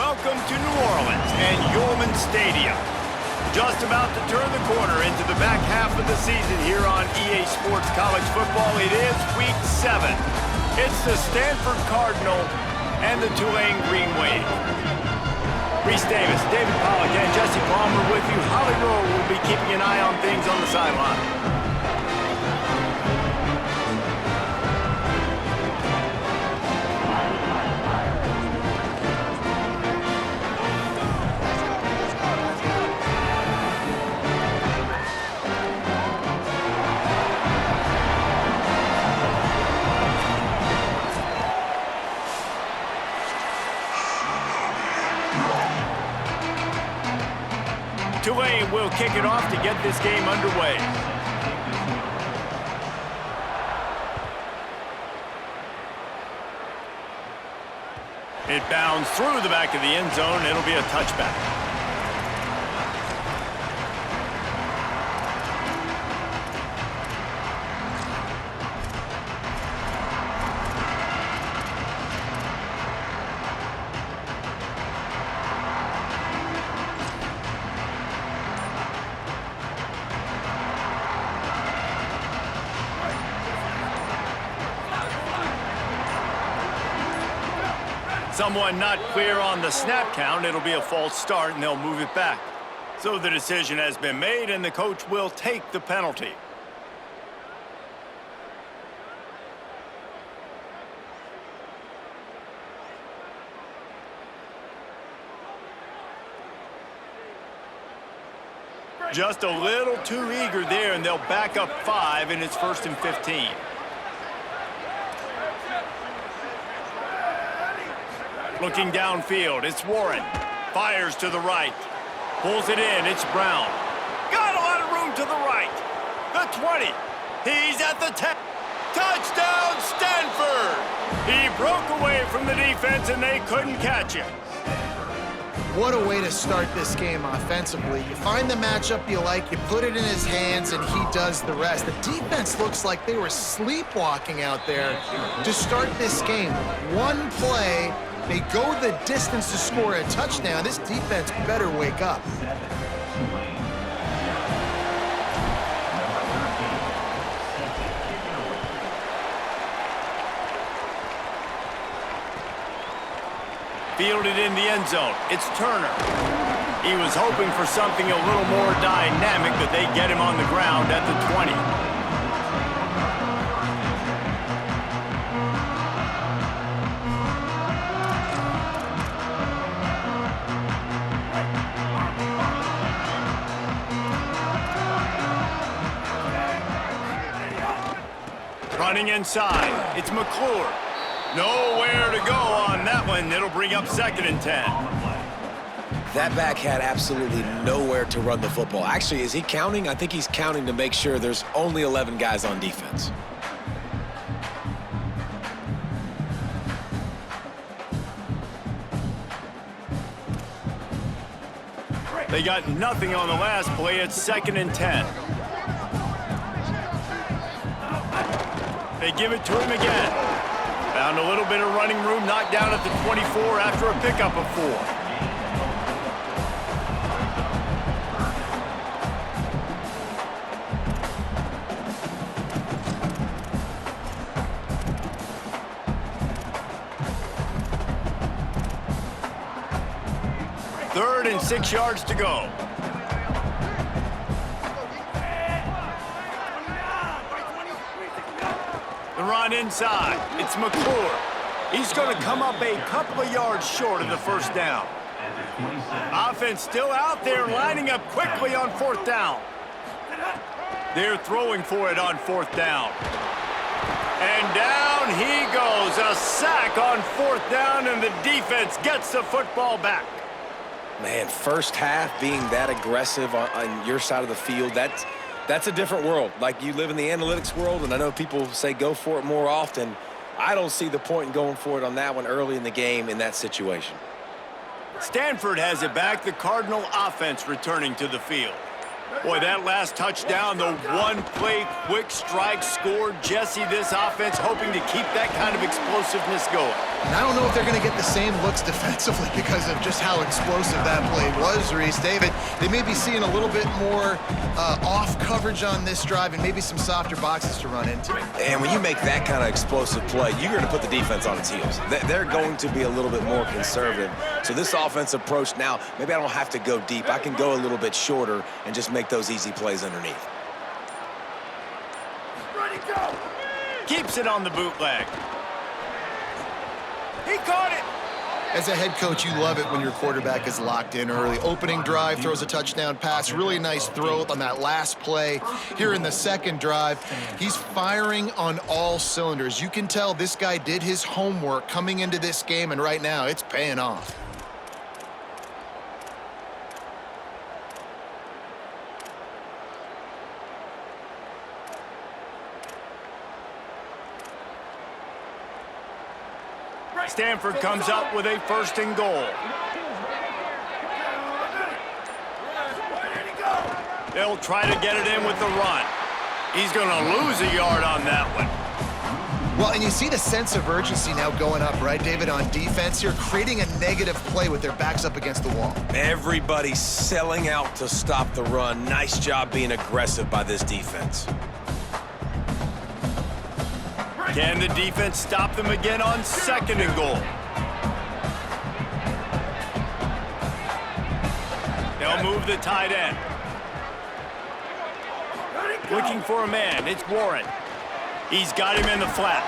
Welcome to New Orleans and Yorman Stadium. Just about to turn the corner into the back half of the season here on EA Sports College Football. It is Week 7. It's the Stanford Cardinal and the Tulane Green Wave. Reese Davis, David Pollack, and Jesse Palmer with you. Holly Rowe will be keeping an eye on things on the sideline. Tulane will kick it off to get this game underway. It bounds through the back of the end zone. It'll be a touchback. Someone not clear on the snap count. It'll be a false start, and they'll move it back. So the decision has been made, and the coach will take the penalty. Just a little too eager there, and they'll back up 5, and it's 1st and 15. Looking downfield, it's Warren. Fires to the right. Pulls it in, it's Brown. Got a lot of room to the right. The 20. He's at the 10. Touchdown, Stanford! He broke away from the defense, and they couldn't catch him. What a way to start this game offensively. You find the matchup you like, you put it in his hands, and he does the rest. The defense looks like they were sleepwalking out there to start this game. One play, they go the distance to score a touchdown. This defense better wake up. Fielded in the end zone. It's Turner. He was hoping for something a little more dynamic, but they get him on the ground at the 20. Running inside. It's McClure. Nowhere to go on that one. It'll bring up 2nd and 10. That back had absolutely nowhere to run the football. Actually, is he counting? I think he's counting to make sure there's only 11 guys on defense. They got nothing on the last play. It's 2nd and 10. They give it to him again. Found a little bit of running room, knocked down at the 24 after a pickup of 4. Third and 6 yards to go. The run inside. It's McClure. He's going to come up a couple of yards short of the 1st down. Offense still out there, lining up quickly on 4th down. They're throwing for it on 4th down. And down he goes. A sack on 4th down, and the defense gets the football back. Man, first half being that aggressive on your side of the field, that's a different world. Like, you live in the analytics world, and I know people say go for it more often. I don't see the point in going for it on that one early in the game in that situation. Stanford has it back. The Cardinal offense returning to the field. Boy, that last touchdown, the one-play quick strike scored. Jesse, this offense hoping to keep that kind of explosiveness going. And I don't know if they're going to get the same looks defensively because of just how explosive that play was, Reese. David, they may be seeing a little bit more off coverage on this drive and maybe some softer boxes to run into. And when you make that kind of explosive play, you're going to put the defense on its heels. They're going to be a little bit more conservative. So this offensive approach now, maybe I don't have to go deep. I can go a little bit shorter and just make those easy plays underneath. Ready, go! Keeps it on the bootleg. He caught it! As a head coach, you love it when your quarterback is locked in early. Opening drive, throws a touchdown pass. Really nice throw on that last play. Here in the second drive, he's firing on all cylinders. You can tell this guy did his homework coming into this game, and right now it's paying off. Stanford comes up with a 1st and goal. They'll try to get it in with the run. He's going to lose a yard on that one. Well, and you see the sense of urgency now going up, right, David, on defense here, creating a negative play with their backs up against the wall. Everybody's selling out to stop the run. Nice job being aggressive by this defense. Can the defense stop them again on 2nd and goal? They'll move the tight end. Looking for a man, it's Warren. He's got him in the flat.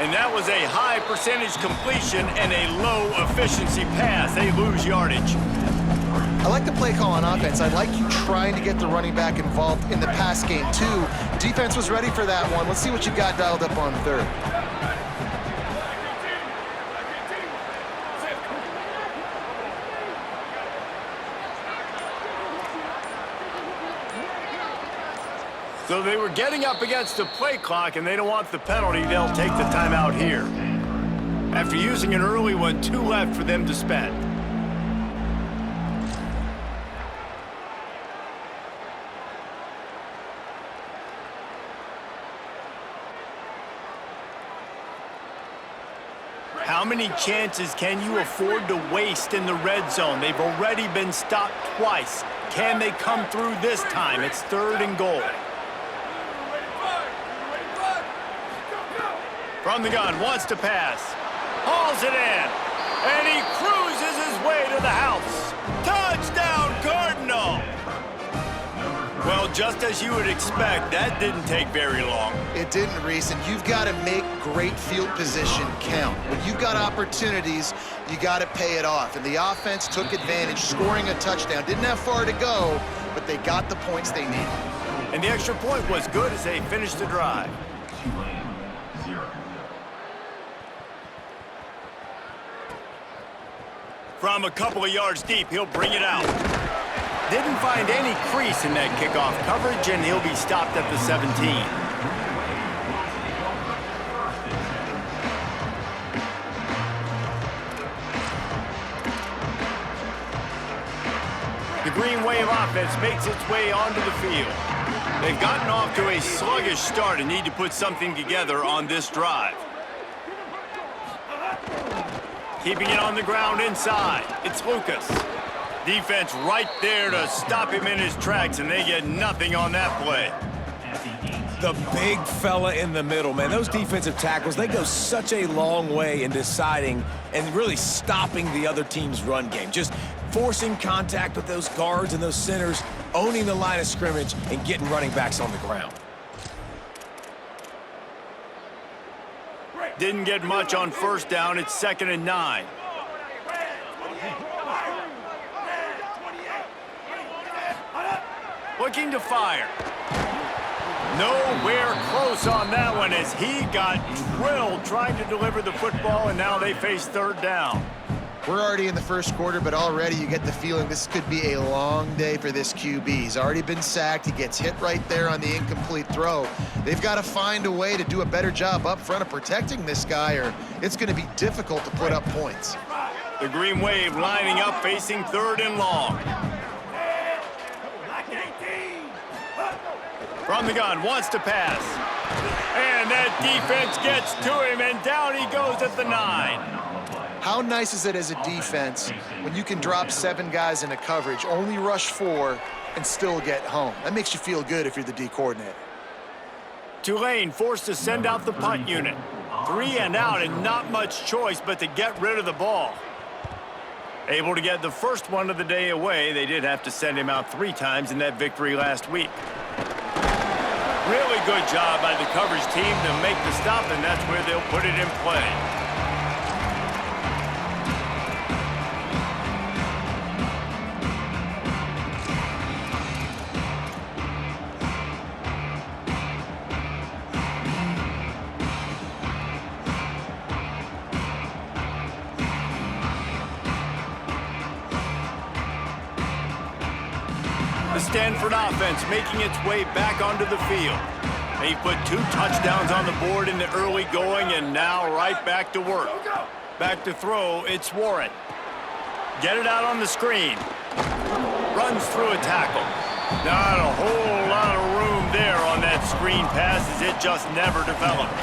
And that was a high percentage completion and a low efficiency pass. They lose yardage. I like the play call on offense. I like you trying to get the running back involved in the pass game, too. Defense was ready for that one. Let's see what you got dialed up on 3rd. So they were getting up against the play clock, and they don't want the penalty. They'll take the timeout here. After using an early one, 2 left for them to spend. How many chances can you afford to waste in the red zone? They've already been stopped twice. Can they come through this time? It's 3rd and goal. From the gun, wants to pass. Hauls it in. And he cruises his way to the house. Touchdown, Cardinal! Well, just as you would expect, that didn't take very long. It didn't, Reese, and you've got to make great field position count. When you've got opportunities, you got to pay it off. And the offense took advantage, scoring a touchdown. Didn't have far to go, but they got the points they needed. And the extra point was good as they finished the drive. Tulane, 0. From a couple of yards deep, he'll bring it out. Didn't find any crease in that kickoff coverage, and he'll be stopped at the 17. The Green Wave offense makes its way onto the field. They've gotten off to a sluggish start and need to put something together on this drive. Keeping it on the ground inside, it's Lucas. Defense right there to stop him in his tracks, and they get nothing on that play. The big fella in the middle, man. Those defensive tackles, they go such a long way in deciding and really stopping the other team's run game. Just forcing contact with those guards and those centers, owning the line of scrimmage, and getting running backs on the ground. Didn't get much on 1st down. It's 2nd and 9. Looking to fire. Nowhere close on that one as he got drilled trying to deliver the football, and now they face 3rd down. We're already in the 1st quarter, but already you get the feeling this could be a long day for this QB. He's already been sacked. He gets hit right there on the incomplete throw. They've got to find a way to do a better job up front of protecting this guy, or it's going to be difficult to put up points. The Green Wave lining up, facing 3rd and long. From the gun, wants to pass. And that defense gets to him, and down he goes at the 9. How nice is it as a defense when you can drop 7 guys into coverage, only rush 4, and still get home? That makes you feel good if you're the D coordinator. Tulane forced to send out the punt unit. 3 and out, and not much choice but to get rid of the ball. Able to get the first one of the day away, they did have to send him out 3 times in that victory last week. Really good job by the coverage team to make the stop, and that's where they'll put it in play. The Stanford offense making its way back onto the field. They put 2 touchdowns on the board in the early going, and now right back to work. Back to throw, it's Warren. Get it out on the screen. Runs through a tackle. Not a whole lot of room there on that screen pass, as it just never developed.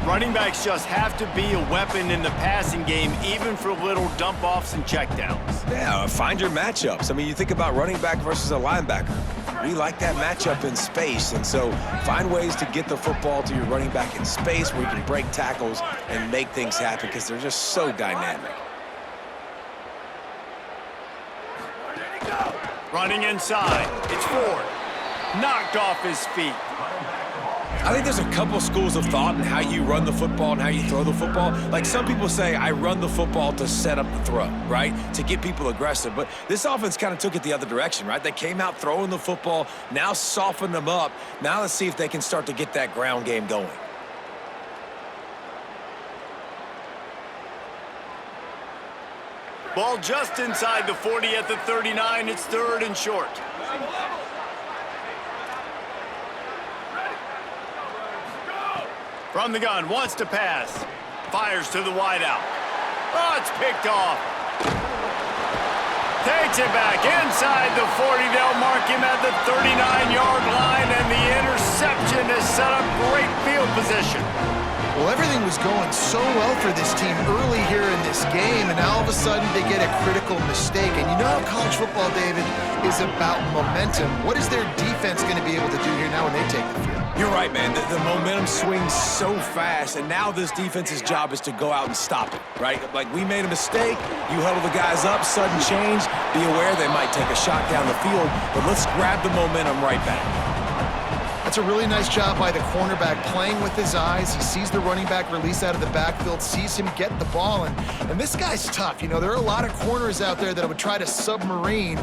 Running backs just have to be a weapon in the passing game, even for little dump-offs and checkdowns. Yeah, find your matchups. I mean, you think about running back versus a linebacker. We like that matchup in space, and so find ways to get the football to your running back in space where you can break tackles and make things happen because they're just so dynamic. Running inside, it's Ford. Knocked off his feet. I think there's a couple schools of thought in how you run the football and how you throw the football. Like some people say, I run the football to set up the throw, right? To get people aggressive. But this offense kind of took it the other direction, right? They came out throwing the football, now softened them up. Now let's see if they can start to get that ground game going. Ball just inside the 40 at the 39. It's 3rd and short. From the gun, wants to pass. Fires to the wideout. Oh, it's picked off. Takes it back inside the 40. They'll mark him at the 39-yard line, and the interception has set up great field position. Well, everything was going so well for this team early here in this game, and now all of a sudden they get a critical mistake. And you know how college football, David, is about momentum. What is their defense going to be able to do here now when they take the field? You're right, man. The momentum swings so fast, and now this defense's job is to go out and stop it, right? Like, we made a mistake. You huddle the guys up, sudden change. Be aware they might take a shot down the field, but let's grab the momentum right back. That's a really nice job by the cornerback, playing with his eyes. He sees the running back release out of the backfield, sees him get the ball, and this guy's tough. You know, there are a lot of corners out there that would try to submarine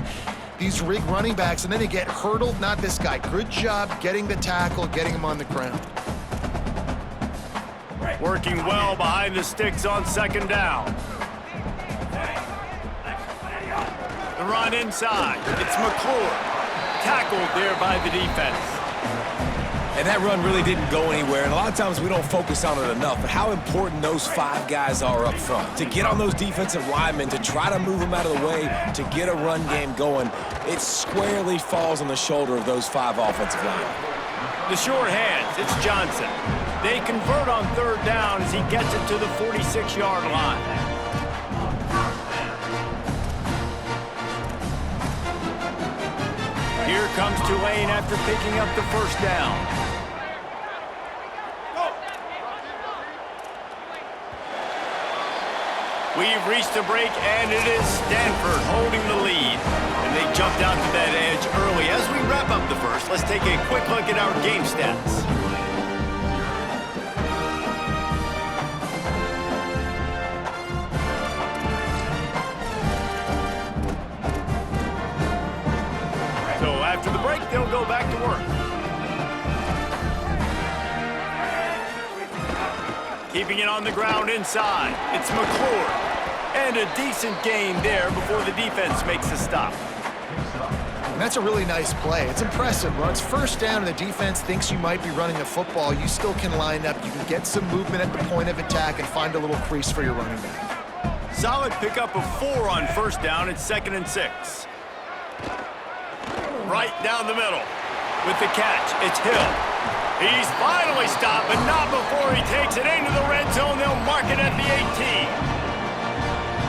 these rig running backs, and then they get hurdled. Not this guy. Good job getting the tackle, getting him on the ground. Working well behind the sticks on 2nd down. The run inside. It's McClure. Tackled there by the defense. And that run really didn't go anywhere, and a lot of times we don't focus on it enough, but how important those 5 guys are up front. To get on those defensive linemen, to try to move them out of the way, to get a run game going, it squarely falls on the shoulder of those 5 offensive linemen. The short hands, it's Johnson. They convert on 3rd down as he gets it to the 46-yard line. Here comes Tulane after picking up the 1st down. We've reached the break, and it is Stanford holding the lead. And they jumped out to that edge early. As we wrap up the first, let's take a quick look at our game stats. So after the break, they'll go back to work. Keeping it on the ground inside, it's McClure. And a decent gain there before the defense makes a stop. And that's a really nice play. It's impressive. When it's 1st down and the defense thinks you might be running the football, you still can line up. You can get some movement at the point of attack and find a little crease for your running back. Solid pickup of 4 on 1st down. It's 2nd and 6. Right down the middle. With the catch, it's Hill. He's finally stopped, but not before he takes it into the red zone. They'll mark it at the 18.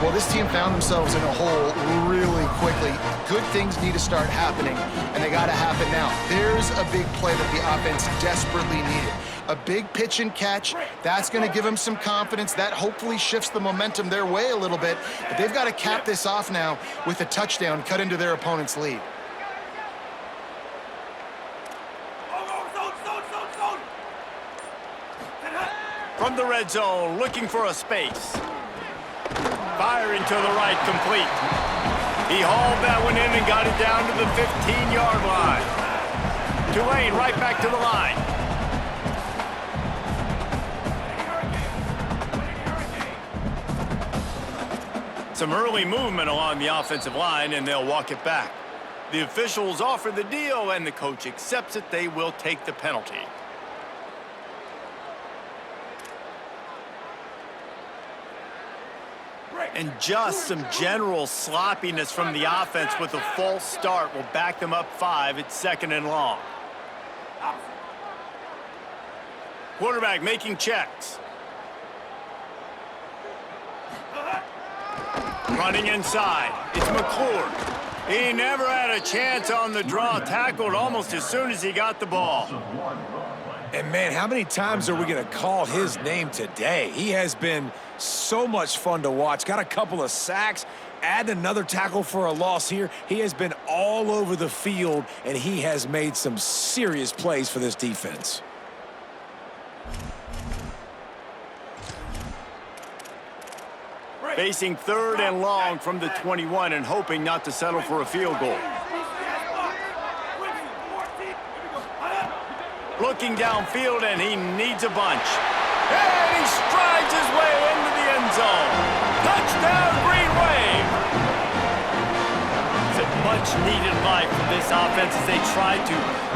Well, this team found themselves in a hole really quickly. Good things need to start happening, and they got to happen now. There's a big play that the offense desperately needed. A big pitch and catch. That's going to give them some confidence. That hopefully shifts the momentum their way a little bit. But they've got to cap this off now with a touchdown cut into their opponent's lead. From the red zone, looking for a space. Firing to the right, complete. He hauled that one in and got it down to the 15-yard line. Tulane right back to the line. Some early movement along the offensive line, and they'll walk it back. The officials offer the deal, and the coach accepts it. They will take the penalty. And just some general sloppiness from the offense with a false start will back them up 5. It's 2nd and long. Quarterback making checks. Running inside. It's McClure. He never had a chance on the draw. Tackled almost as soon as he got the ball. And, man, how many times are we going to call his name today? He has been so much fun to watch. Got a couple of sacks, add another tackle for a loss here. He has been all over the field, and he has made some serious plays for this defense. Facing 3rd and long from the 21 and hoping not to settle for a field goal. Looking downfield, and he needs a bunch. And he strides his way into the end zone. Touchdown, Green Wave! It's a much-needed life for this offense as they try to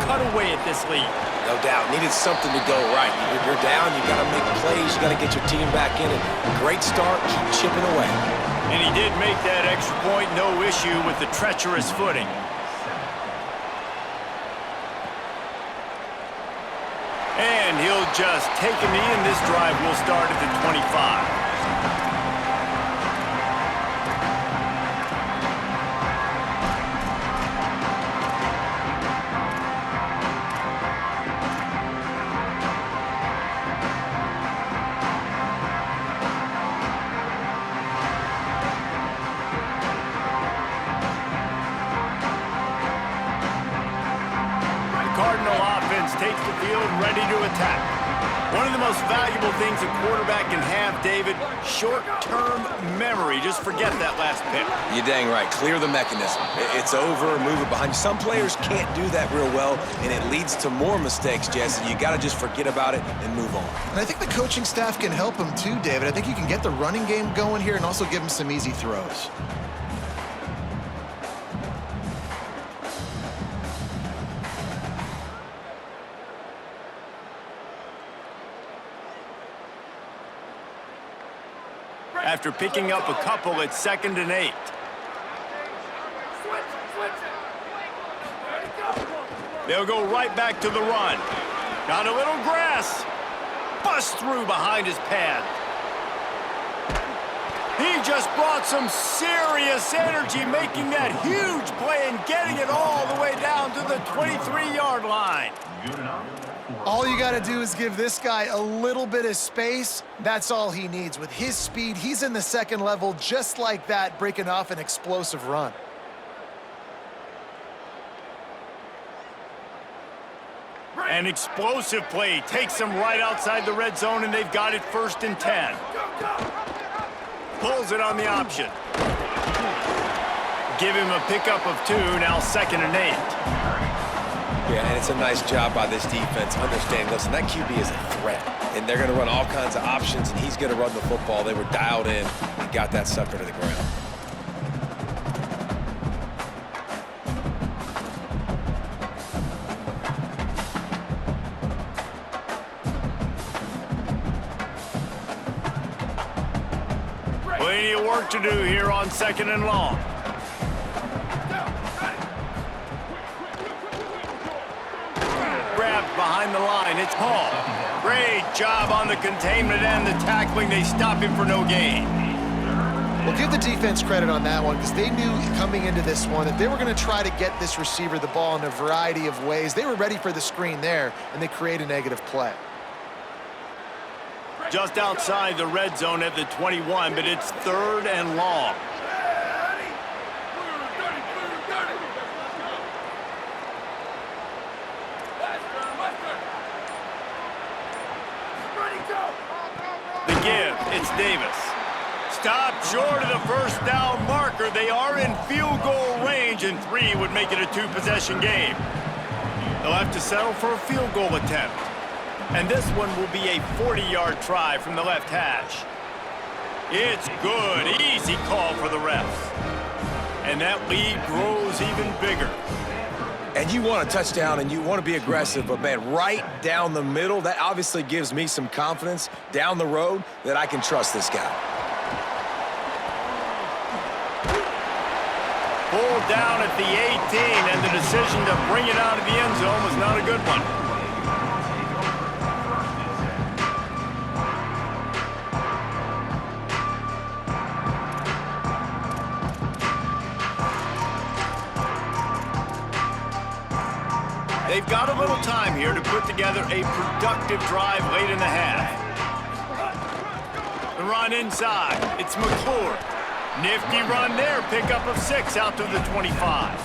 cut away at this lead. No doubt. Needed something to go right. You're down, you got to make plays, you got to get your team back in it. Great start, keep chipping away. And he did make that extra point, no issue with the treacherous footing. And he'll just take a knee, and this drive will start at the 25. Takes the field, ready to attack. One of the most valuable things a quarterback can have, David, short-term memory. Just forget that last pick. You're dang right. Clear the mechanism. It's over, move it behind you. Some players can't do that real well, and it leads to more mistakes, Jesse. You got to just forget about it and move on. And I think the coaching staff can help him too, David. I think you can get the running game going here and also give him some easy throws. After picking up a couple, it's 2nd and 8. They'll go right back to the run. Got a little grass. Bust through behind his pad. He just brought some serious energy, making that huge play and getting it all the way down to the 23-yard line. All you got to do is give this guy a little bit of space. That's all he needs. With his speed, he's in the 2nd level just like that, breaking off an explosive run. An explosive play takes them right outside the red zone, and they've got it 1st and 10. Pulls it on the option. Give him a pickup of 2, now 2nd and 8. Yeah, and it's a nice job by this defense. Understanding, listen, that QB is a threat, and they're going to run all kinds of options, and he's going to run the football. They were dialed in and got that sucker to the ground. Plenty of work to do here on 2nd and long. Grabbed by behind the line. It's Paul. Great job on the containment and the tackling. They stop him for no gain. Well, give the defense credit on that one because they knew coming into this one that they were going to try to get this receiver the ball in a variety of ways. They were ready for the screen there, and they create a negative play. Just outside the red zone at the 21, but it's 3rd and long. The give, it's Davis. Stop short of the first down marker. They are in field goal range, and 3 would make it a 2-possession game. They'll have to settle for a field goal attempt. And this one will be a 40-yard try from the left hash. It's good. Easy call for the refs. And that lead grows even bigger. And you want a touchdown and you want to be aggressive, but man, right down the middle, that obviously gives me some confidence down the road that I can trust this guy. Pulled down at the 18, and the decision to bring it out of the end zone was not a good one. They've got a little time here to put together a productive drive late in the half. The run inside. It's McClure. Nifty run there. Pickup of 6 out to the 25.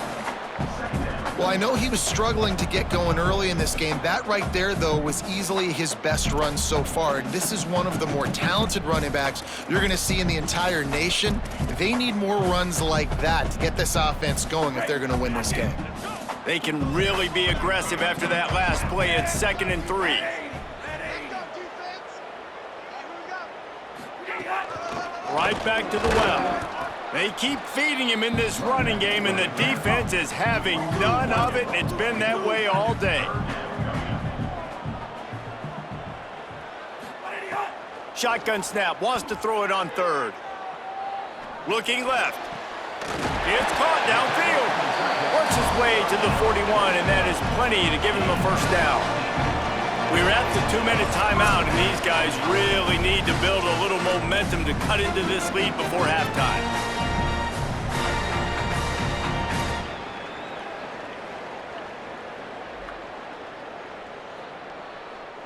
Well, I know he was struggling to get going early in this game. That right there, though, was easily his best run so far. And this is one of the more talented running backs you're going to see in the entire nation. They need more runs like that to get this offense going if they're going to win this game. They can really be aggressive after that last play. It's 2nd and 3. Right back to the well. They keep feeding him in this running game, and the defense is having none of it, and it's been that way all day. Shotgun snap, wants to throw it on 3rd. Looking left. It's caught downfield. Works his way to the 41, and that is plenty to give him a first down. We're at the 2-minute timeout, and these guys really need to build a little momentum to cut into this lead before halftime.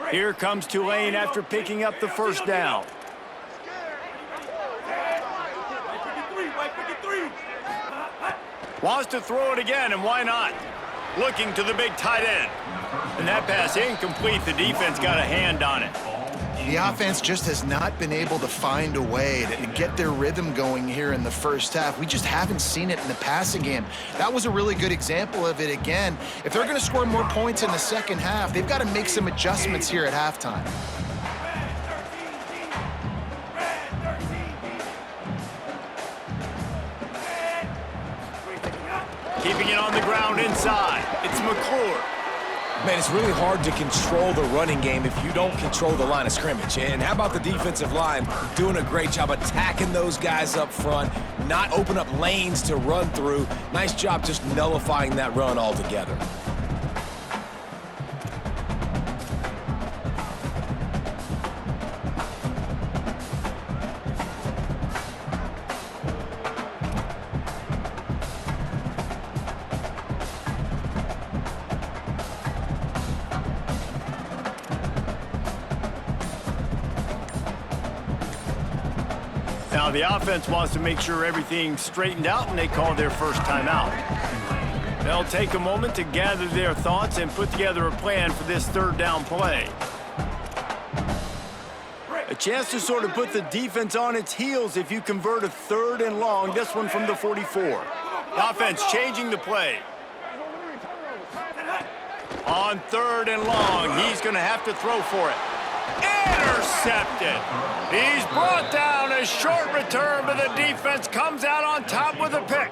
Here comes Tulane after picking up the first down. Wants to throw it again, and why not? Looking to the big tight end. And that pass incomplete. The defense got a hand on it. The offense just has not been able to find a way to get their rhythm going here in the first half. We just haven't seen it in the passing game. That was a really good example of it again. If they're going to score more points in the second half, they've got to make some adjustments here at halftime. Keeping it on the ground inside. It's McClure. Man, it's really hard to control the running game if you don't control the line of scrimmage. And how about the defensive line doing a great job attacking those guys up front, not open up lanes to run through. Nice job just nullifying that run altogether. Now the offense wants to make sure everything's straightened out, and they call their first timeout. They'll take a moment to gather their thoughts and put together a plan for this 3rd down play. A chance to sort of put the defense on its heels if you convert a 3rd and long, this one from the 44. The offense changing the play. On 3rd and long, he's going to have to throw for it. Intercepted. He's brought down. A short return, but the defense comes out on top with a pick.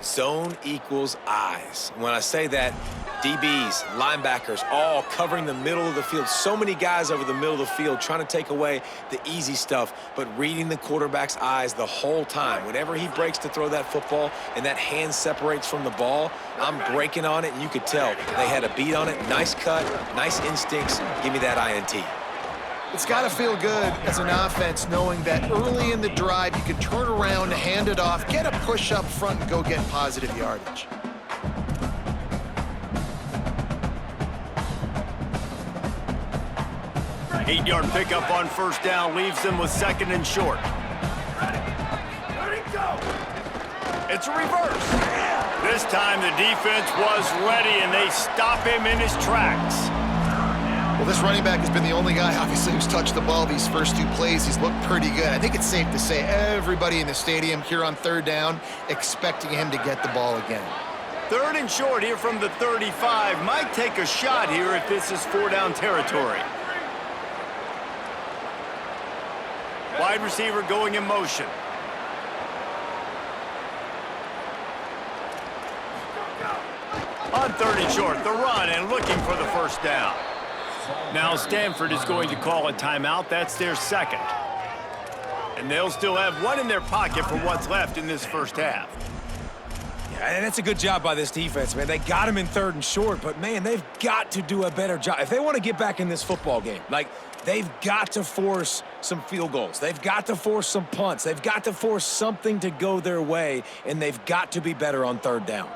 Zone equals eyes. When I say that, DBs, linebackers, all covering the middle of the field. So many guys over the middle of the field trying to take away the easy stuff, but reading the quarterback's eyes the whole time. Whenever he breaks to throw that football and that hand separates from the ball, I'm breaking on it, and you could tell they had a beat on it. Nice cut, nice instincts. Give me that INT. It's got to feel good as an offense knowing that early in the drive you can turn around, hand it off, get a push up front, and go get positive yardage. Eight-yard pickup on first down leaves them with 2nd and short. It's a reverse. This time the defense was ready, and they stop him in his tracks. Well, this running back has been the only guy, obviously, who's touched the ball these first 2 plays. He's looked pretty good. I think it's safe to say everybody in the stadium here on 3rd down expecting him to get the ball again. 3rd and short here from the 35. Might take a shot here if this is 4-down territory. Wide receiver going in motion. On 3rd and short, the run and looking for the first down. Now Stanford is going to call a timeout. That's their 2nd. And they'll still have 1 in their pocket for what's left in this first half. Yeah, and that's a good job by this defense, man. They got him in 3rd and short, but, man, they've got to do a better job. If they want to get back in this football game, like, they've got to force some field goals. They've got to force some punts. They've got to force something to go their way, and they've got to be better on 3rd down.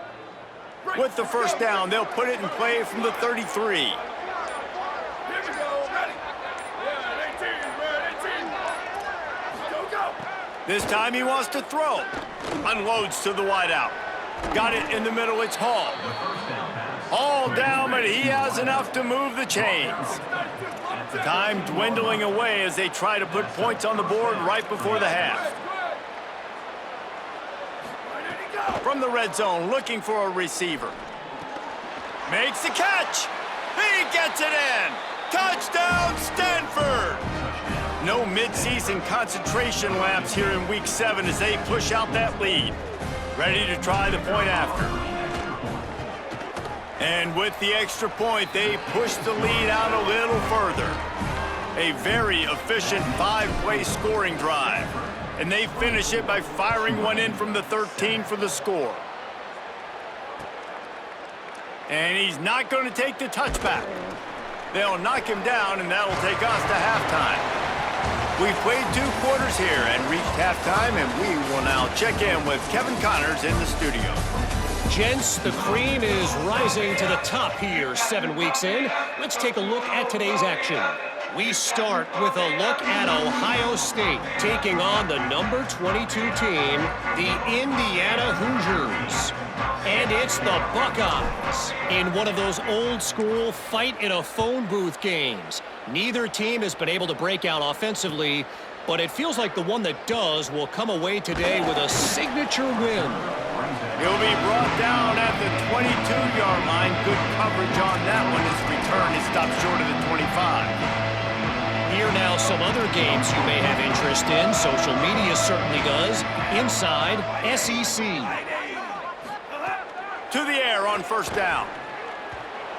With the first down, they'll put it in play from the 33. This time he wants to throw. Unloads to the wideout. Got it in the middle, it's Hall. Hall down, but he has enough to move the chains. Time dwindling away as they try to put points on the board right before the half. From the red zone, looking for a receiver. Makes the catch. He gets it in. Touchdown, Stanford. No mid-season concentration laps here in Week 7 as they push out that lead. Ready to try the point after. And with the extra point, they push the lead out a little further. A very efficient 5-play scoring drive. And they finish it by firing one in from the 13 for the score. And he's not going to take the touchback. They'll knock him down, and that'll take us to halftime. We've played 2 quarters here and reached halftime, and we will now check in with Kevin Connors in the studio. Gents, the cream is rising to the top here 7 weeks in. Let's take a look at today's action. We start with a look at Ohio State taking on the number 22 team, the Indiana Hoosiers. And it's the Buckeyes in one of those old-school fight-in-a-phone-booth games. Neither team has been able to break out offensively, but it feels like the one that does will come away today with a signature win. He'll be brought down at the 22-yard line. Good coverage on that one. His return is stopped short of the 25. Here now some other games you may have interest in. Social media certainly does. Inside SEC. To the air on first down.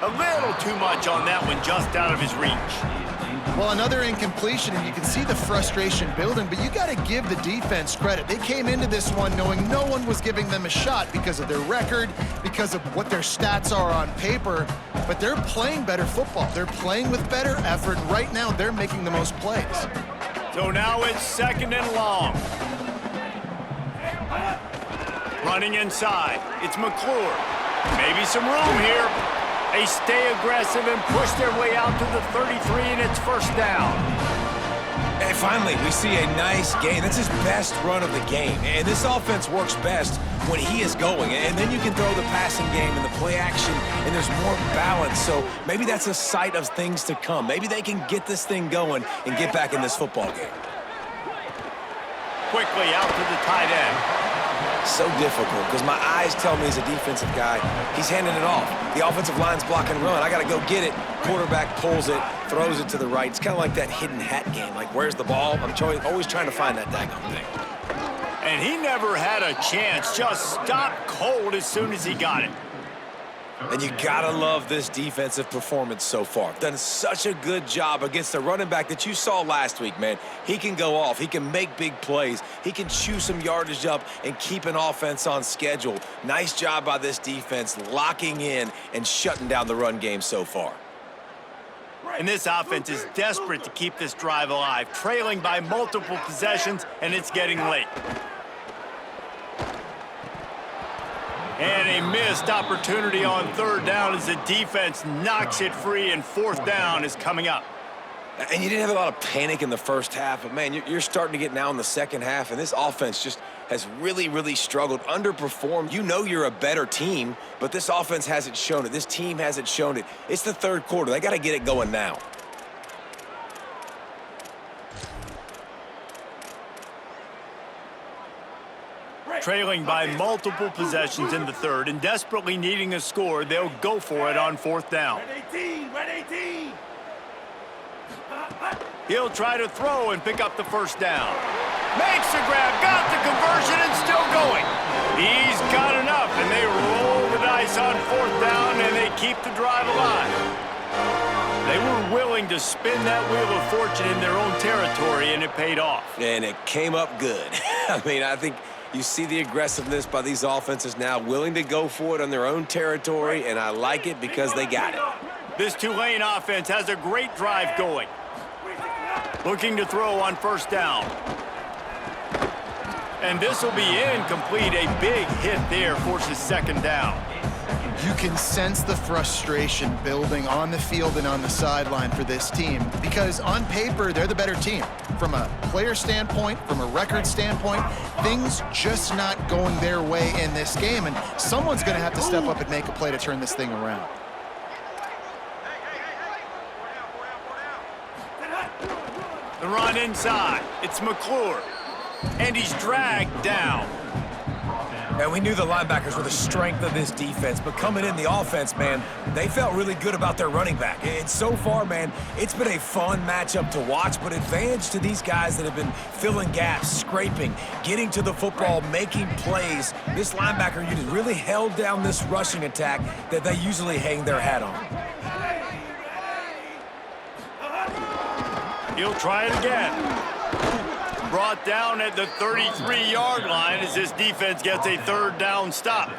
A little too much on that one, just out of his reach. Well, another incompletion, and you can see the frustration building, but you got to give the defense credit. They came into this one knowing no one was giving them a shot because of their record, because of what their stats are on paper, but they're playing better football. They're playing with better effort. Right now, they're making the most plays. So now it's 2nd and long. Running inside, it's McClure. Maybe some room here. They stay aggressive and push their way out to the 33, and it's first down. And finally, we see a nice gain. That's his best run of the game. And this offense works best when he is going. And then you can throw the passing game and the play action, and there's more balance. So maybe that's a sight of things to come. Maybe they can get this thing going and get back in this football game. Quickly out to the tight end. So difficult because my eyes tell me as a defensive guy, he's handing it off. The offensive line's block and run. I got to go get it. Quarterback pulls it, throws it to the right. It's kind of like that hidden hat game. Like, where's the ball? I'm always trying to find that daggone thing. And he never had a chance. Just stopped cold as soon as he got it. And you gotta love this defensive performance so far. Done such a good job against the running back that you saw last week, man. He can go off. He can make big plays. He can chew some yardage up and keep an offense on schedule. Nice job by this defense locking in and shutting down the run game so far. And this offense is desperate to keep this drive alive, trailing by multiple possessions, and it's getting late. And a missed opportunity on third down as the defense knocks it free, and fourth down is coming up. And you didn't have a lot of panic in the first half, but, man, you're starting to get now in the second half, and this offense just has really, really struggled, underperformed. You know you're a better team, but this offense hasn't shown it. This team hasn't shown it. It's the third quarter. They got to get it going now. Trailing by multiple possessions in the third and desperately needing a score, they'll go for it on fourth down. He'll try to throw and pick up the first down. Makes the grab, got the conversion, and still going. He's got enough, and they roll the dice on fourth down, and they keep the drive alive. They were willing to spin that wheel of fortune in their own territory, and it paid off. And it came up good. I mean, I think you see the aggressiveness by these offenses now, willing to go for it on their own territory, and I like it because they got it. This Tulane offense has a great drive going. Looking to throw on first down. And this will be incomplete. A big hit there forces second down. You can sense the frustration building on the field and on the sideline for this team because on paper, they're the better team. From a player standpoint, from a record standpoint, things just not going their way in this game, and someone's going to have to step up and make a play to turn this thing around. The run inside. It's McClure. And he's dragged down. And we knew the linebackers were the strength of this defense, but coming in the offense, man, they felt really good about their running back. And so far, man, it's been a fun matchup to watch, but advantage to these guys that have been filling gaps, scraping, getting to the football, making plays. This linebacker unit really held down this rushing attack that they usually hang their hat on. He'll try it again. Brought down at the 33-yard line as this defense gets a third down stop.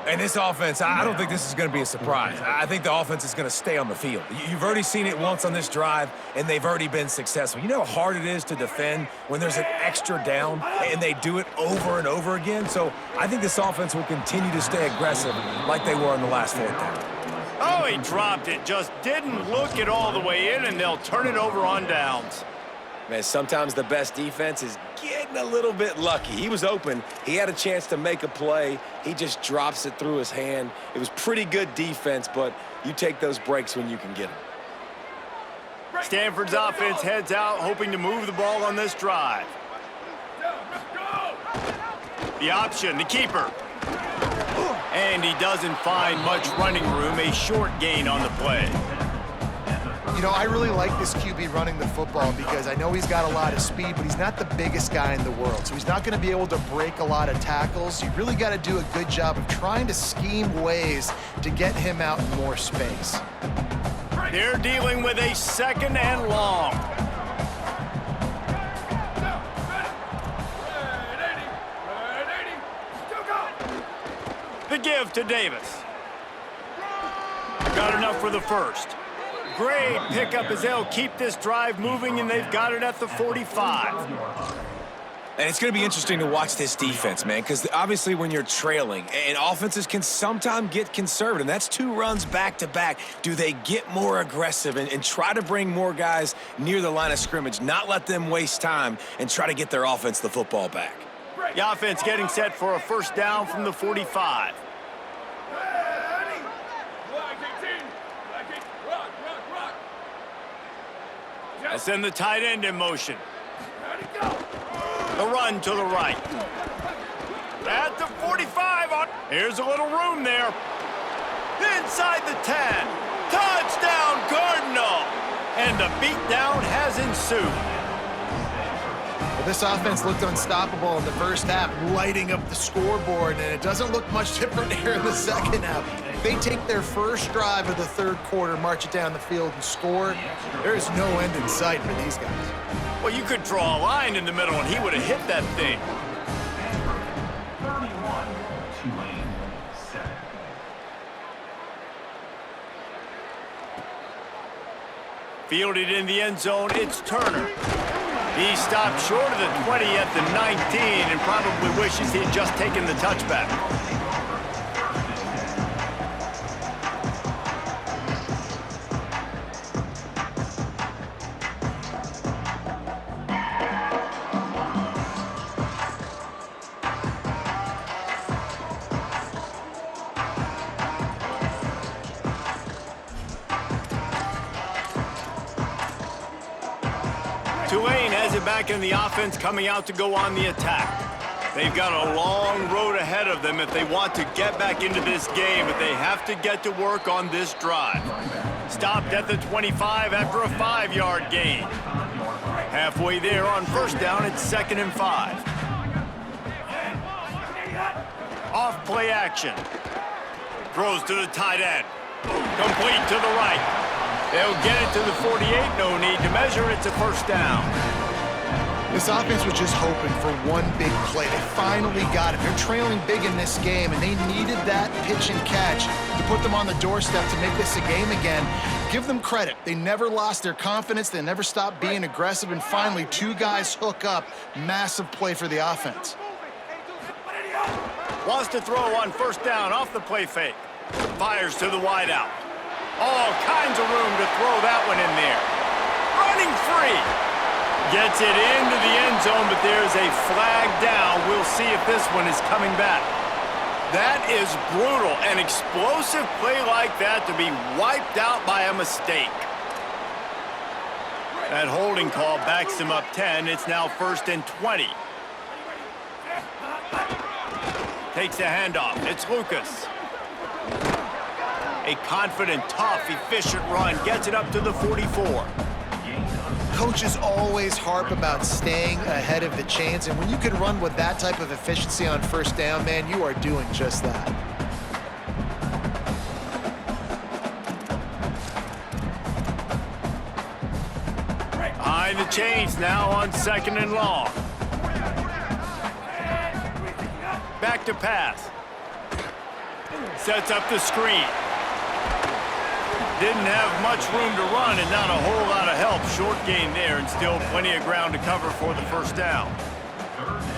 And this offense, I don't think this is going to be a surprise. I think the offense is going to stay on the field. You've already seen it once on this drive, and they've already been successful. You know how hard it is to defend when there's an extra down, and they do it over and over again? So I think this offense will continue to stay aggressive like they were on the last fourth down. Oh, he dropped it. Just didn't look it all the way in, and they'll turn it over on downs. Man, sometimes the best defense is getting a little bit lucky. He was open. He had a chance to make a play. He just drops it through his hand. It was pretty good defense, but you take those breaks when you can get them. Stanford's offense heads out, hoping to move the ball on this drive. The option, the keeper. And he doesn't find much running room, a short gain on the play. You know, I really like this QB running the football because I know he's got a lot of speed, but he's not the biggest guy in the world. So he's not going to be able to break a lot of tackles. You really got to do a good job of trying to scheme ways to get him out in more space. They're dealing with a second and long. The give to Davis. Got enough for the first. Great pickup as they'll keep this drive moving, and they've got it at the 45. And it's going to be interesting to watch this defense, man, because obviously when you're trailing, and offenses can sometimes get conservative, and that's 2 runs back-to-back. Do they get more aggressive and try to bring more guys near the line of scrimmage, not let them waste time, and try to get their offense the football back? The offense getting set for a first down from the 45. They'll send the tight end in motion. The run to the right. At the 45. Here's a little room there. Inside the 10. Touchdown, Cardinal. And the beatdown has ensued. This offense looked unstoppable in the first half, lighting up the scoreboard, and it doesn't look much different here in the second half. They take their first drive of the third quarter, march it down the field, and score. There's no end in sight for these guys. Well, you could draw a line in the middle, and he would have hit that thing. 31, Tulane 7. Fielded in the end zone, it's Turner. He stopped short of the 20 at the 19 and probably wishes he had just taken the touchback. Tulane has it back in the offense, coming out to go on the attack. They've got a long road ahead of them if they want to get back into this game, but they have to get to work on this drive. Stopped at the 25 after a 5-yard gain. Halfway there on first down, it's 2nd and 5. Off play action. Throws to the tight end. Complete to the right. They'll get it to the 48, no need to measure, it's a first down. This offense was just hoping for one big play. They finally got it. They're trailing big in this game, and they needed that pitch and catch to put them on the doorstep to make this a game again. Give them credit. They never lost their confidence. They never stopped being aggressive, and finally, 2 guys hook up. Massive play for the offense. Wants to throw on first down off the play fake. Fires to the wideout. All kinds of room to throw that one in there. Running free. Gets it into the end zone, but there's a flag down. We'll see if this one is coming back. That is brutal. An explosive play like that to be wiped out by a mistake. That holding call backs him up 10. It's now 1st and 20. Takes a handoff. It's Lucas. A confident, tough, efficient run gets it up to the 44. Coaches always harp about staying ahead of the chains, and when you can run with that type of efficiency on first down, man, you are doing just that. Behind the chains now on 2nd and long. Back to pass. Sets up the screen. Didn't have much room to run and not a whole lot of help. Short gain there and still plenty of ground to cover for the first down.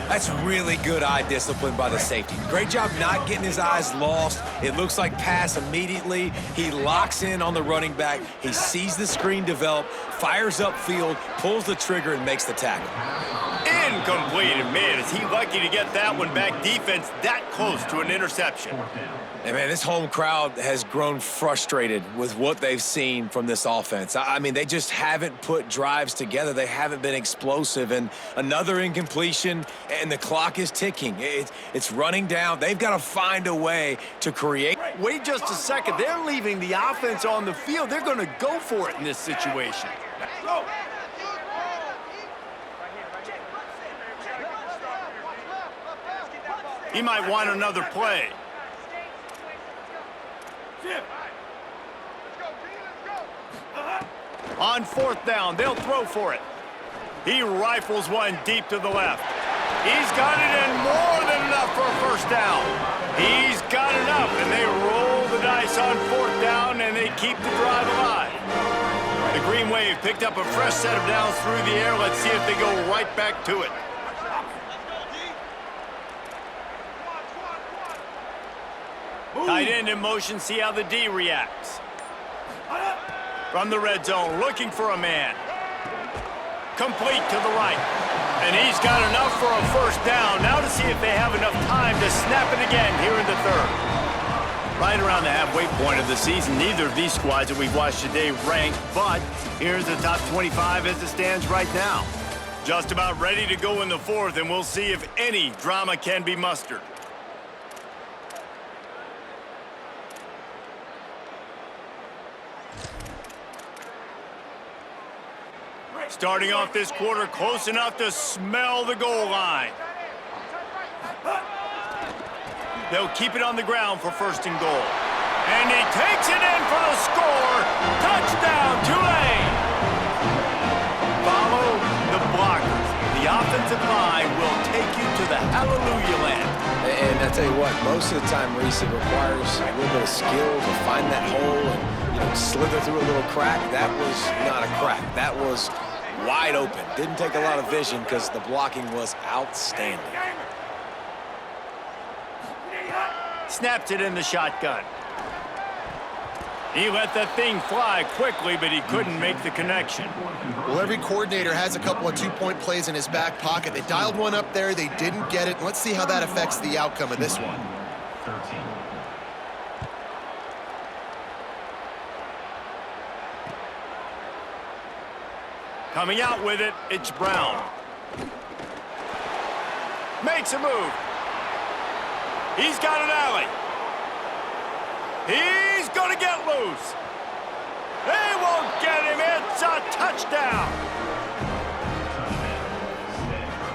That's really good eye discipline by the safety. Great job not getting his eyes lost. It looks like pass immediately. He locks in on the running back. He sees the screen develop, fires upfield, pulls the trigger, and makes the tackle. Incomplete, and man, is he lucky to get that one back. Defense that close to an interception. And man, this home crowd has grown frustrated with what they've seen from this offense. I mean, they just haven't put drives together. They haven't been explosive, and another incompletion, and the clock is ticking. It's running down. They've got to find a way to create. Wait just a second. They're leaving the offense on the field. They're going to go for it in this situation. He might want another play. On 4th down, they'll throw for it. He rifles one deep to the left. He's got it in more than enough for a first down. He's got enough, and they roll the dice on 4th down, and they keep the drive alive. The Green Wave picked up a fresh set of downs through the air. Let's see if they go right back to it. Tight end in motion, see how the D reacts. From the red zone, looking for a man. Complete to the right. And he's got enough for a first down. Now to see if they have enough time to snap it again here in the 3rd. Right around the halfway point of the season, neither of these squads that we've watched today rank, but here's the top 25 as it stands right now. Just about ready to go in the 4th, and we'll see if any drama can be mustered. Starting off this quarter close enough to smell the goal line. They'll keep it on the ground for first and goal. And he takes it in for the score. Touchdown, Tulane! Follow the blockers. The offensive line will take you to the hallelujah land. And I tell you what, most of the time, Reese, it requires a little bit of skill to find that hole and, you know, slither through a little crack. That was not a crack. That was wide open. Didn't take a lot of vision because the blocking was outstanding. Snaps it in the shotgun. He let that thing fly quickly, but he couldn't make the connection. Well, every coordinator has a couple of two-point plays in his back pocket. They dialed one up there. They didn't get it. Let's see how that affects the outcome of this one. 13. Coming out with it, it's Brown. Makes a move. He's got an alley. He's going to get loose. They won't get him. It's a touchdown.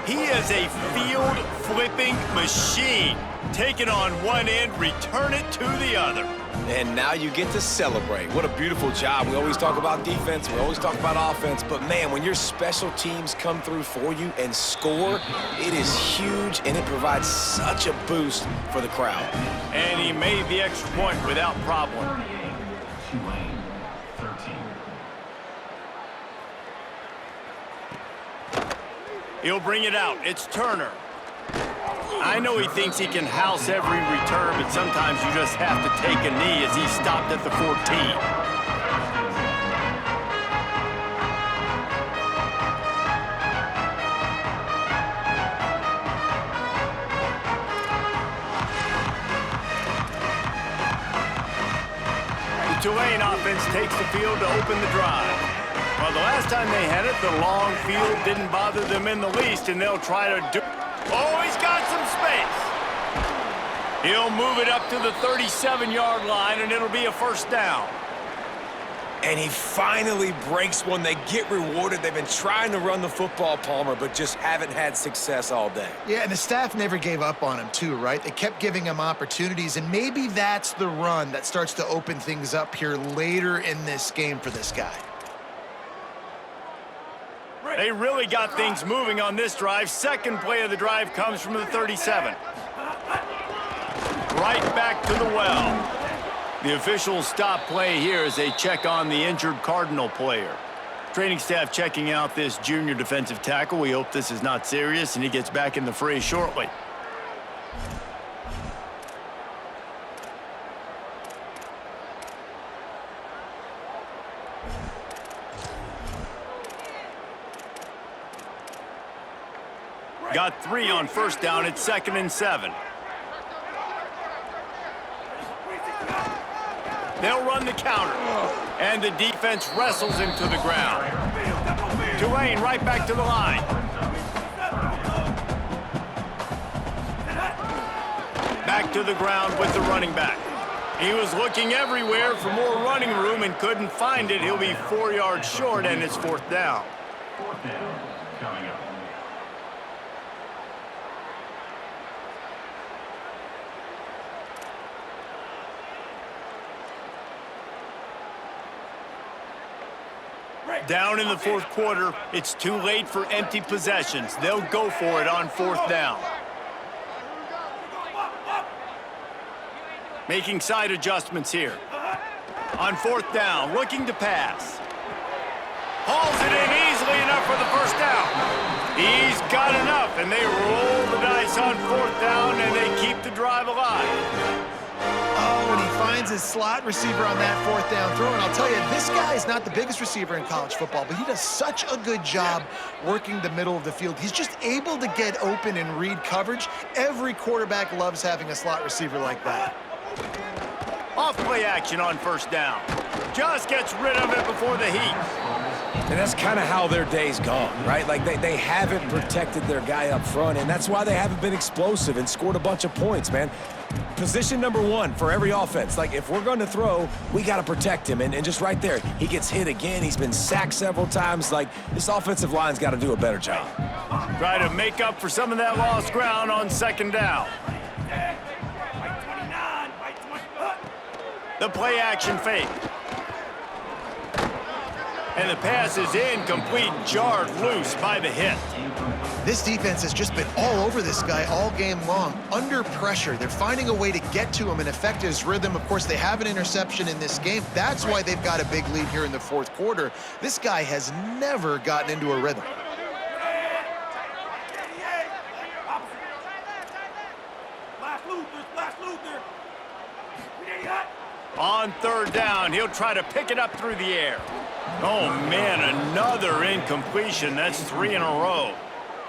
He is a field-flipping machine. Take it on one end, return it to the other. And now you get to celebrate. What a beautiful job. We always talk about defense. We always talk about offense. But, man, when your special teams come through for you and score, it is huge, and it provides such a boost for the crowd. And he made the extra point without problem. 38. Tulane. 13. He'll bring it out. It's Turner. I know he thinks he can house every return, but sometimes you just have to take a knee as he stopped at the 14. The Tulane offense takes the field to open the drive. Well, the last time they had it, the long field didn't bother them in the least, and they'll try to do... Oh, he's got some space. He'll move it up to the 37-yard line, and it'll be a first down. And he finally breaks one. They get rewarded. They've been trying to run the football, Palmer, but just haven't had success all day. Yeah, and the staff never gave up on him, too, right? They kept giving him opportunities, and maybe that's the run that starts to open things up here later in this game for this guy. They really got things moving on this drive. Second play of the drive comes from the 37. Right back to the well. The officials stop play here as they check on the injured Cardinal player. Training staff checking out this junior defensive tackle. We hope this is not serious and he gets back in the fray shortly. Got 3 on first down. It's 2nd and 7. They'll run the counter. And the defense wrestles him to the ground. Tulane right back to the line. Back to the ground with the running back. He was looking everywhere for more running room and couldn't find it. He'll be 4 yards short, and it's 4th down. 4th down. Coming up. Down in the 4th quarter, it's too late for empty possessions. They'll go for it on 4th down. Making side adjustments here. On 4th down, looking to pass. Hauls it in easily enough for the first down. He's got enough, and they roll the dice on 4th down, and they keep the drive alive. Oh, and he finds his slot receiver on that 4th down throw. And I'll tell you, this guy is not the biggest receiver in college football, but he does such a good job working the middle of the field. He's just able to get open and read coverage. Every quarterback loves having a slot receiver like that. Off play action on 1st down. Just gets rid of it before the heat. And that's kind of how their day's gone, right? Like, they haven't protected their guy up front, and that's why they haven't been explosive and scored a bunch of points, man. Position number one for every offense. Like, if we're going to throw, we got to protect him. And just right there, he gets hit again. He's been sacked several times. Like, this offensive line's got to do a better job. Try to make up for some of that lost ground on second down. The play action fake. And the pass is incomplete, jarred loose by the hit. This defense has just been all over this guy all game long. Under pressure, they're finding a way to get to him and affect his rhythm. Of course, they have an interception in this game. That's why they've got a big lead here in the fourth quarter. This guy has never gotten into a rhythm. On third down, he'll try to pick it up through the air. Oh, man, another incompletion. That's 3 in a row.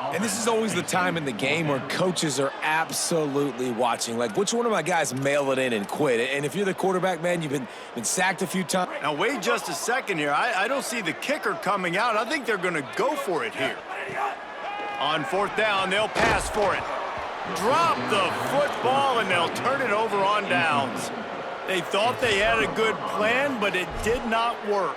And this is always the time in the game where coaches are absolutely watching. Like, which one of my guys mail it in and quit? And if you're the quarterback, man, you've been sacked a few times. Now, wait just a second here. I don't see the kicker coming out. I think they're going to go for it here. On fourth down, they'll pass for it. Drop the football, and they'll turn it over on downs. They thought they had a good plan, but it did not work.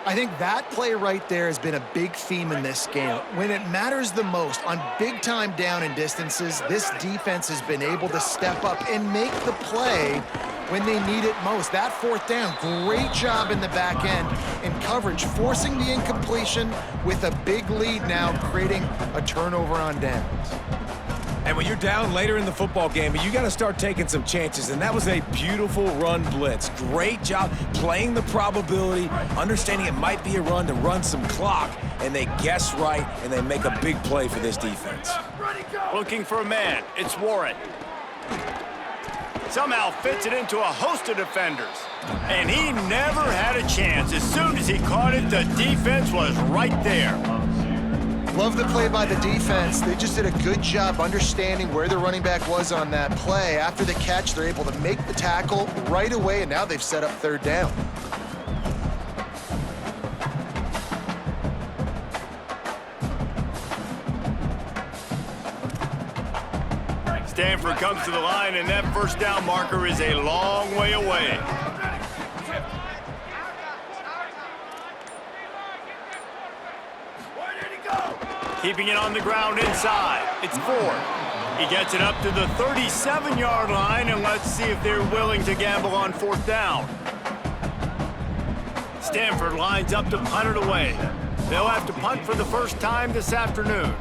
I think that play right there has been a big theme in this game. When it matters the most, on big-time down and distances, this defense has been able to step up and make the play when they need it most. That fourth down, great job in the back end in coverage, forcing the incompletion with a big lead now, creating a turnover on downs. And when you're down later in the football game, you got to start taking some chances. And that was a beautiful run blitz. Great job playing the probability, understanding it might be a run to run some clock. And they guess right, and they make a big play for this defense. Looking for a man. It's Warren. Somehow fits it into a host of defenders. And he never had a chance. As soon as he caught it, the defense was right there. Love the play by the defense. They just did a good job understanding where the running back was on that play. After the catch, they're able to make the tackle right away, and now they've set up third down. Stanford comes to the line, and that first down marker is a long way away. Keeping it on the ground inside. It's Ford. He gets it up to the 37-yard line, and let's see if they're willing to gamble on fourth down. Stanford lines up to punt it away. They'll have to punt for the first time this afternoon.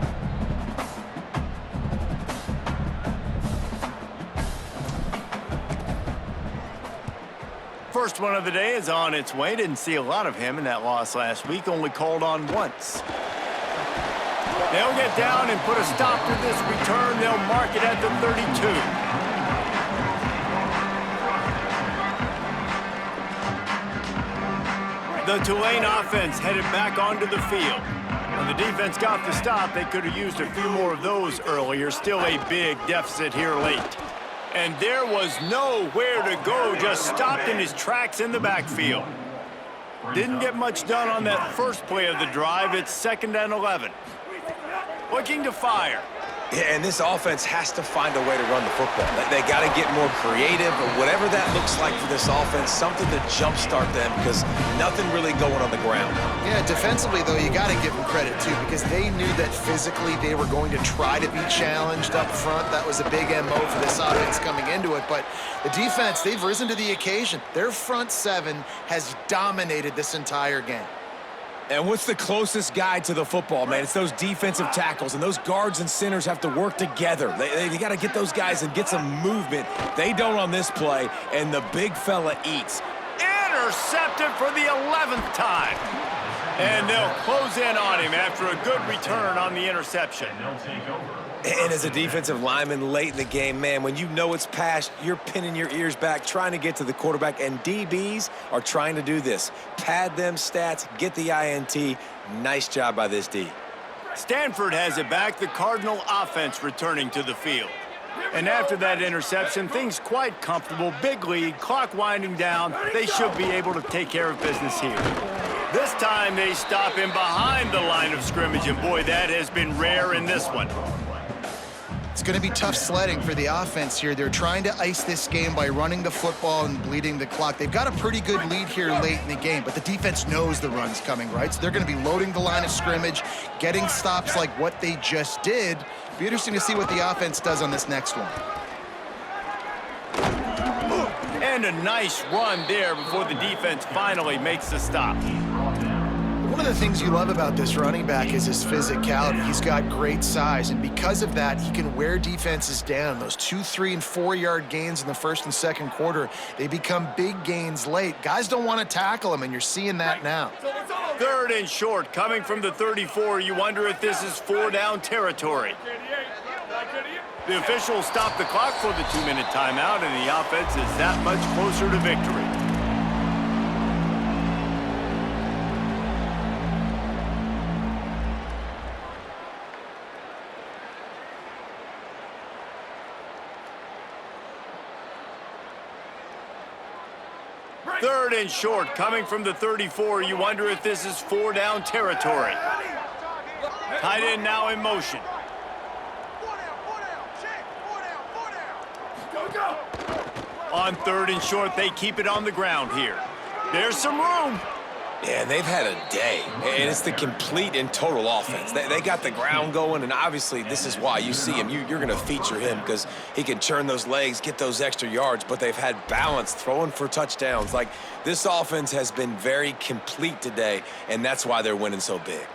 First one of the day is on its way. Didn't see a lot of him in that loss last week, only called on once. They'll get down and put a stop to this return. They'll mark it at the 32. The Tulane offense headed back onto the field. When the defense got the stop, they could have used a few more of those earlier. Still a big deficit here late. And there was nowhere to go, just stopped in his tracks in the backfield. Didn't get much done on that first play of the drive. It's 2nd and 11. Looking to fire. Yeah, and this offense has to find a way to run the football. They got to get more creative, or whatever that looks like for this offense, something to jumpstart them, because nothing really going on the ground. Yeah, defensively, though, you got to give them credit, too, because they knew that physically they were going to try to be challenged up front. That was a big MO for this offense coming into it. But the defense, they've risen to the occasion. Their front seven has dominated this entire game. And what's the closest guy to the football, man? It's those defensive tackles, and those guards and centers have to work together. They got to get those guys and get some movement. They don't on this play, and the big fella eats. Intercepted for the 11th time. And they'll close in on him after a good return on the interception. And as a defensive lineman late in the game, man, when you know it's past, you're pinning your ears back, trying to get to the quarterback, and DBs are trying to do this. Pad them stats, get the INT. Nice job by this D. Stanford has it back, the Cardinal offense returning to the field. And after that interception, things quite comfortable. Big lead, clock winding down. They should be able to take care of business here. This time they stop him behind the line of scrimmage, and boy, that has been rare in this one. It's going to be tough sledding for the offense here. They're trying to ice this game by running the football and bleeding the clock. They've got a pretty good lead here late in the game, but the defense knows the run's coming, right? So they're going to be loading the line of scrimmage, getting stops like what they just did. Be interesting to see what the offense does on this next one. And a nice run there before the defense finally makes the stop. One of the things you love about this running back is his physicality. He's got great size, and because of that, he can wear defenses down. Those 2, 3, and 4-yard gains in the first and second quarter, they become big gains late. Guys don't want to tackle him, and you're seeing that now. 3rd and short, coming from the 34. You wonder if this is 4-down territory. The officials stop the clock for the 2-minute timeout, and the offense is that much closer to victory. Third and short, coming from the 34. You wonder if this is 4-down territory. Tight end now in motion. On 3rd and short, they keep it on the ground here. There's some room. Yeah, they've had a day, and it's the complete and total offense. They got the ground going, and obviously this is why you see him. You're going to feature him because he can churn those legs, get those extra yards, but they've had balance, throwing for touchdowns. Like, this offense has been very complete today, and that's why they're winning so big.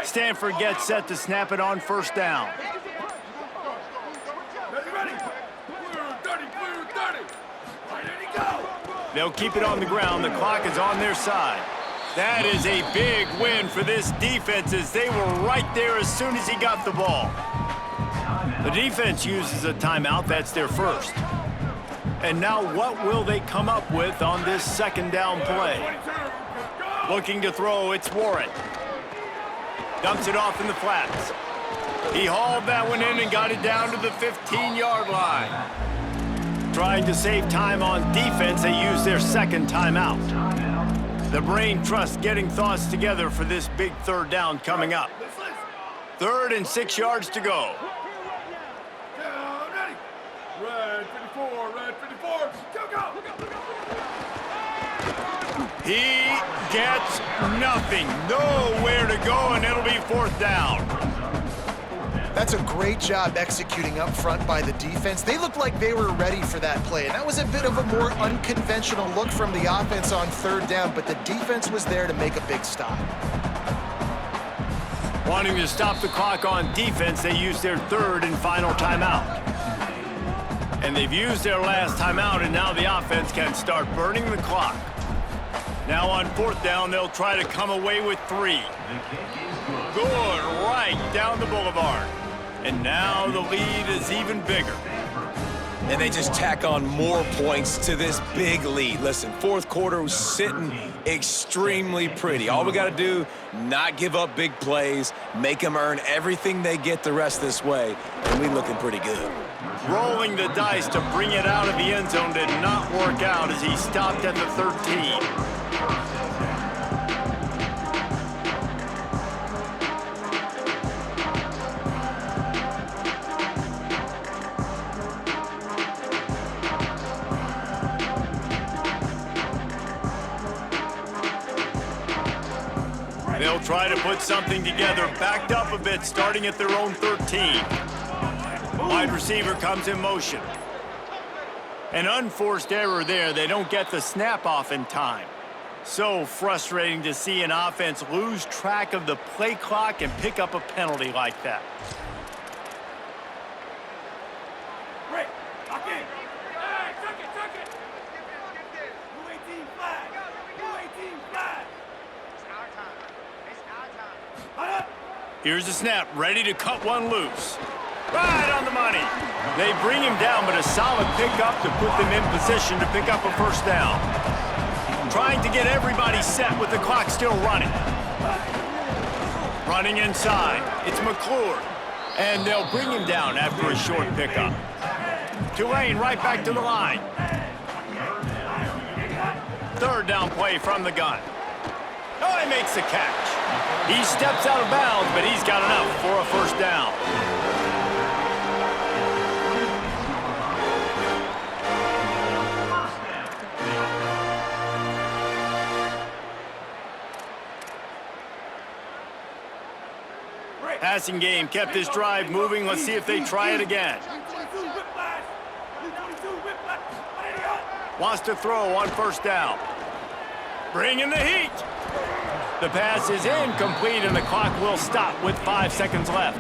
Stanford gets set to snap it on 1st down. They'll keep it on the ground. The clock is on their side. That is a big win for this defense as they were right there as soon as he got the ball. The defense uses a timeout. That's their first. And now what will they come up with on this 2nd down play? Looking to throw, it's Warren. Dumps it off in the flats. He hauled that one in and got it down to the 15-yard line. Trying to save time on defense, they use their 2nd timeout. The brain trust getting thoughts together for this big 3rd down coming up. 3rd and 6 yards to go. He gets nothing. Nowhere to go, and it'll be 4th down. That's a great job executing up front by the defense. They looked like they were ready for that play, and that was a bit of a more unconventional look from the offense on 3rd down, but the defense was there to make a big stop. Wanting to stop the clock on defense, they used their 3rd and final timeout. And they've used their last timeout, and now the offense can start burning the clock. Now on 4th down, they'll try to come away with 3. Good, right down the boulevard. And now the lead is even bigger. And they just tack on more points to this big lead. Listen, 4th quarter was sitting extremely pretty. All we got to do, not give up big plays, make them earn everything they get the rest this way, and we looking pretty good. Rolling the dice to bring it out of the end zone did not work out as he stopped at the 13. They'll try to put something together, backed up a bit, starting at their own 13. Wide receiver comes in motion. An unforced error there. They don't get the snap off in time. So frustrating to see an offense lose track of the play clock and pick up a penalty like that. Break. Lock in. Hey, tuck it. U18 flag. U18 flag. Here's the snap, ready to cut one loose. Right on the money. They bring him down, but a solid pickup to put them in position to pick up a 1st down. Trying to get everybody set with the clock still running. Running inside, it's McClure. And they'll bring him down after a short pickup. Tulane right back to the line. 3rd down play from the gun. Oh, he makes the catch. He steps out of bounds, but he's got enough for a first down. Passing game kept this drive moving. Let's see if they try it again. Wants to throw on first down. Bringing the heat. The pass is incomplete, and the clock will stop with 5 seconds left.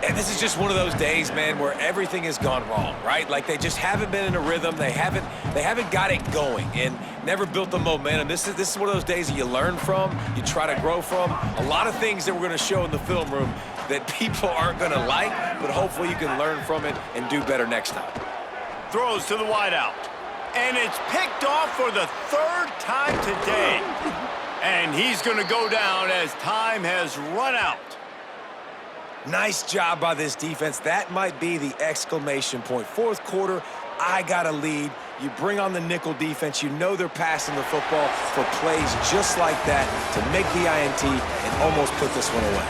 And this is just one of those days, man, where everything has gone wrong, right? Like they just haven't been in a rhythm. They haven't got it going and never built the momentum. This is one of those days that you learn from, you try to grow from. A lot of things that we're going to show in the film room that people aren't going to like, but hopefully you can learn from it and do better next time. Throws to the wideout. And it's picked off for the 3rd time today. And he's going to go down as time has run out. Nice job by this defense. That might be the exclamation point. 4th quarter, I got a lead. You bring on the nickel defense. You know they're passing the football for plays just like that to make the INT and almost put this one away.